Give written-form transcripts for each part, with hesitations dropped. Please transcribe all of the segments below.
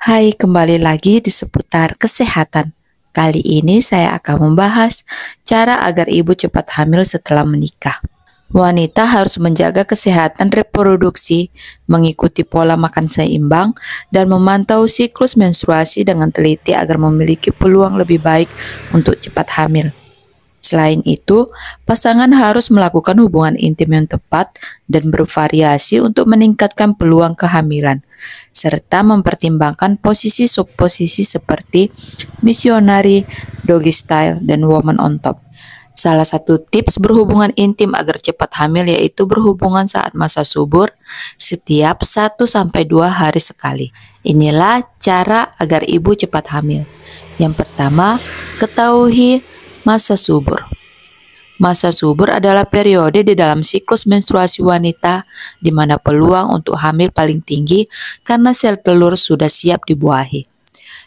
Hai, kembali lagi di seputar kesehatan. Kali ini saya akan membahas cara agar ibu cepat hamil setelah menikah. Wanita harus menjaga kesehatan reproduksi, mengikuti pola makan seimbang, dan memantau siklus menstruasi dengan teliti agar memiliki peluang lebih baik untuk cepat hamil. Selain itu, pasangan harus melakukan hubungan intim yang tepat dan bervariasi untuk meningkatkan peluang kehamilan, serta mempertimbangkan posisi subposisi seperti missionary, doggy style, dan woman on top. Salah satu tips berhubungan intim agar cepat hamil yaitu berhubungan saat masa subur setiap 1-2 hari sekali. Inilah cara agar ibu cepat hamil. Yang pertama, ketahui masa subur. Masa subur adalah periode di dalam siklus menstruasi wanita di mana peluang untuk hamil paling tinggi karena sel telur sudah siap dibuahi.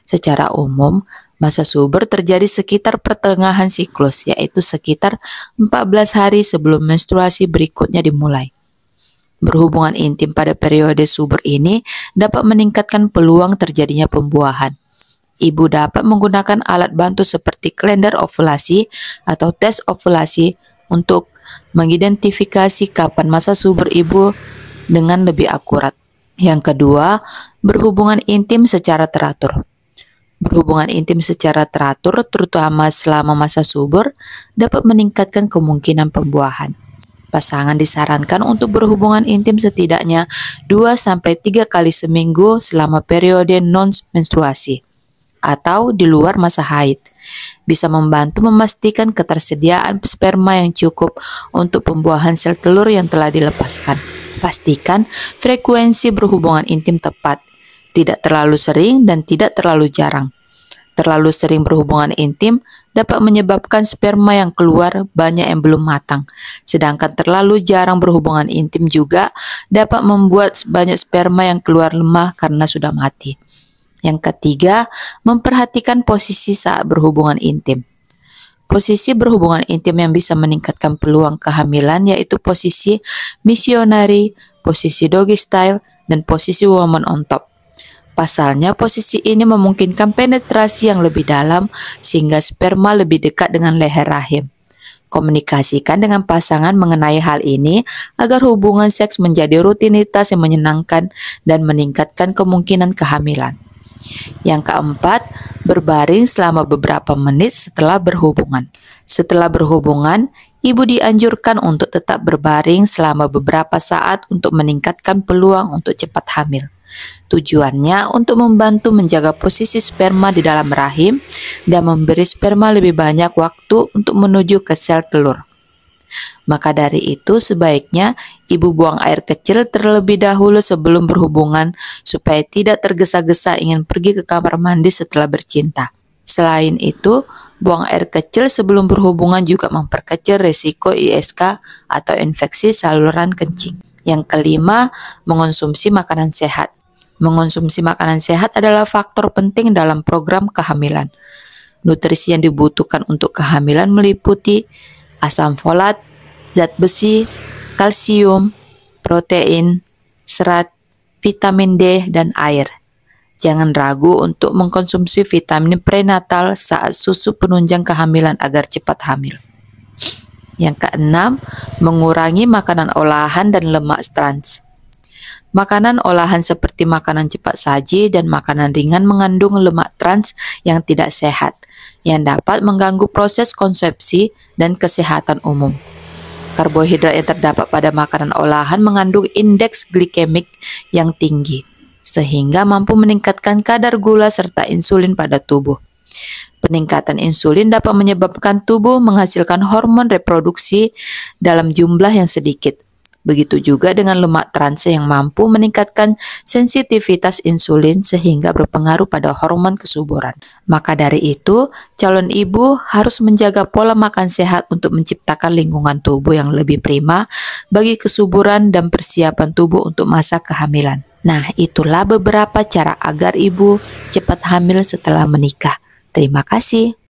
Secara umum, masa subur terjadi sekitar pertengahan siklus, yaitu sekitar 14 hari sebelum menstruasi berikutnya dimulai. Berhubungan intim pada periode subur ini dapat meningkatkan peluang terjadinya pembuahan. Ibu dapat menggunakan alat bantu seperti kalender ovulasi atau tes ovulasi untuk mengidentifikasi kapan masa subur ibu dengan lebih akurat. Yang kedua, berhubungan intim secara teratur. Berhubungan intim secara teratur, terutama selama masa subur, dapat meningkatkan kemungkinan pembuahan. Pasangan disarankan untuk berhubungan intim setidaknya 2-3 kali seminggu selama periode non-menstruasi atau di luar masa haid. Bisa membantu memastikan ketersediaan sperma yang cukup untuk pembuahan sel telur yang telah dilepaskan. Pastikan frekuensi berhubungan intim tepat, tidak terlalu sering dan tidak terlalu jarang. Terlalu sering berhubungan intim dapat menyebabkan sperma yang keluar banyak yang belum matang. Sedangkan terlalu jarang berhubungan intim juga dapat membuat banyak sperma yang keluar lemah karena sudah mati. Yang ketiga, memperhatikan posisi saat berhubungan intim. Posisi berhubungan intim yang bisa meningkatkan peluang kehamilan yaitu posisi missionary, posisi doggy style, dan posisi woman on top. Pasalnya, posisi ini memungkinkan penetrasi yang lebih dalam sehingga sperma lebih dekat dengan leher rahim. Komunikasikan dengan pasangan mengenai hal ini agar hubungan seks menjadi rutinitas yang menyenangkan dan meningkatkan kemungkinan kehamilan. Yang keempat, berbaring selama beberapa menit setelah berhubungan. Setelah berhubungan, ibu dianjurkan untuk tetap berbaring selama beberapa saat untuk meningkatkan peluang untuk cepat hamil. Tujuannya untuk membantu menjaga posisi sperma di dalam rahim dan memberi sperma lebih banyak waktu untuk menuju ke sel telur. Maka dari itu sebaiknya ibu buang air kecil terlebih dahulu sebelum berhubungan supaya tidak tergesa-gesa ingin pergi ke kamar mandi setelah bercinta. Selain itu, buang air kecil sebelum berhubungan juga memperkecil risiko ISK atau infeksi saluran kencing. Yang kelima, mengonsumsi makanan sehat. Mengonsumsi makanan sehat adalah faktor penting dalam program kehamilan. Nutrisi yang dibutuhkan untuk kehamilan meliputi asam folat, zat besi, kalsium, protein, serat, vitamin D, dan air. Jangan ragu untuk mengkonsumsi vitamin prenatal saat susu penunjang kehamilan agar cepat hamil. Yang keenam, mengurangi makanan olahan dan lemak trans. Makanan olahan seperti makanan cepat saji dan makanan ringan mengandung lemak trans yang tidak sehat, yang dapat mengganggu proses konsepsi dan kesehatan umum. Karbohidrat yang terdapat pada makanan olahan mengandung indeks glikemik yang tinggi, sehingga mampu meningkatkan kadar gula serta insulin pada tubuh. Peningkatan insulin dapat menyebabkan tubuh menghasilkan hormon reproduksi dalam jumlah yang sedikit. Begitu juga dengan lemak trans yang mampu meningkatkan sensitivitas insulin sehingga berpengaruh pada hormon kesuburan. Maka dari itu, calon ibu harus menjaga pola makan sehat untuk menciptakan lingkungan tubuh yang lebih prima bagi kesuburan dan persiapan tubuh untuk masa kehamilan. Nah, itulah beberapa cara agar ibu cepat hamil setelah menikah. Terima kasih.